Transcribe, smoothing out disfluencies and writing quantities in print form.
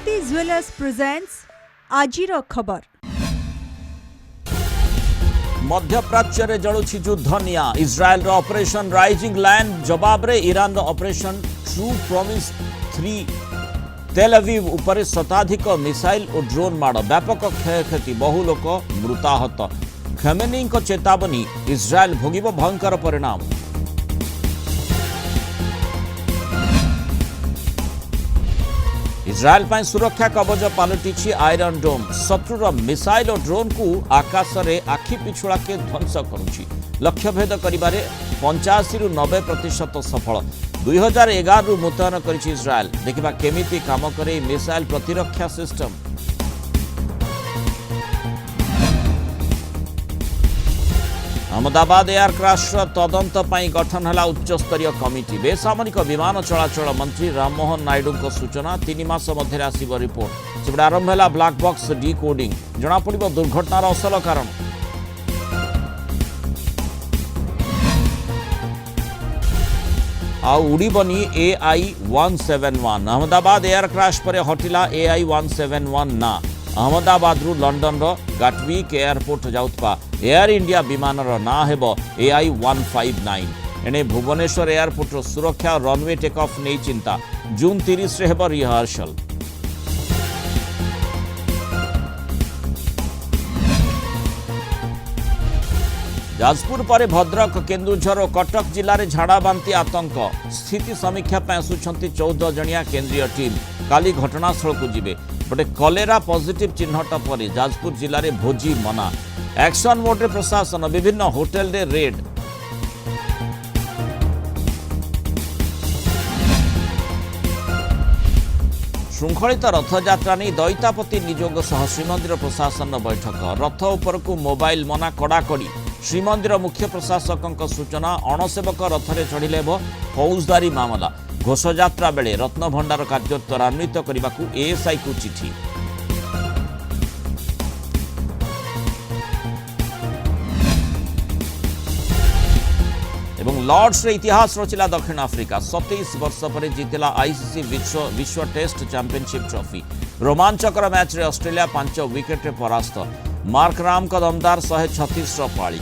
Bharti jewellers presents आजिर खबर। मध्यप्राच्य रे जळुछि युद्ध निया इस्राएल रो ऑपरेशन राइजिंग लायन जवाब रे ईरान रो operation true promise 3 Tel Aviv उपरे शताधिक मिसाइल और ड्रोन माड़ व्यापक क्षयक्षति बहु लोक मृताहत खमेनी चेतावनी इस्राएल भोगिब भयंकर परिणाम। इस्राएल पाई सुरक्षा कवच पलटि आयरन डोम शत्रुर मिसाइल और ड्रोन को आकाश में आखि पिछुड़ा के ध्वंस करुछि लक्ष्यभेद करिबारे 85 रु 90% सफल 2011 रु मुतयन करिछि इस्राएल देखिबा केमिति काम करे मिसाइल प्रतिरक्षा सिस्टम। अहमदाबाद एयरक्राफ्ट तदंत पाई गठन है उच्चस्तरीय कमिटी बेसामरिक विमान चलाचल मंत्री राममोहन नायडू सूचना 3 मास मध्य आसिब रिपोर्ट सेपटे आरंभ है ब्लैक बॉक्स डिकोडिंग जना पड़िबो दुर्घटनार असल कारण। उड़ीबनी AI-171 अहमदाबाद एयरक्राफ्ट पर हटिला AI-171 ना अहमदाबाद रु लंडन रो गाटविक एयरपोर्ट जाउतबा एयर इंडिया विमान ना हेबो AI-159 एने भुवनेश्वर एयरपोर्ट रो सुरक्षा रनवे टेक ऑफ नहीं चिंता जून 30 रे हेबो रिहर्सल। जाजपुर पर भद्रक केन्दुझर और कटक जिले में झाड़ाबांति आतंक स्थिति समीक्षा आसुंच 14 जनिया केंद्रीय टीम काली घटनास्थल को जिबे बटे कलेरा पॉजिटिव चिन्हट पर जाजपुर जिले में भोजी मना एक्शन मोड रे प्रशासन विभिन्न होटेल रे रेड। श्रृंखलित रथयात्रा नहीं दैतापति निजोग सह श्रीमंदिर प्रशासन बैठक रथ उपरकू मोबाइल मना कड़ाकड़ी श्रीमंदिर मुख्य प्रशासक सूचना अणसेवक रथरे चढ़िले फौजदारी मामला घोषयात्रा बेले रत्नभंडार कार्य त्वरान्वित करने को एएसआई को चिठी। एवं लॉर्ड्स रे इतिहास रचिला दक्षिण आफ्रिका 27 वर्ष पर जीतिला आईसीसी विश्व टेस्ट चैंपियनशिप ट्रॉफी रोमांचकर मैच रे ऑस्ट्रेलिया 5 विकेट रे परास्त मार्क राम का दमदार 136 पाली।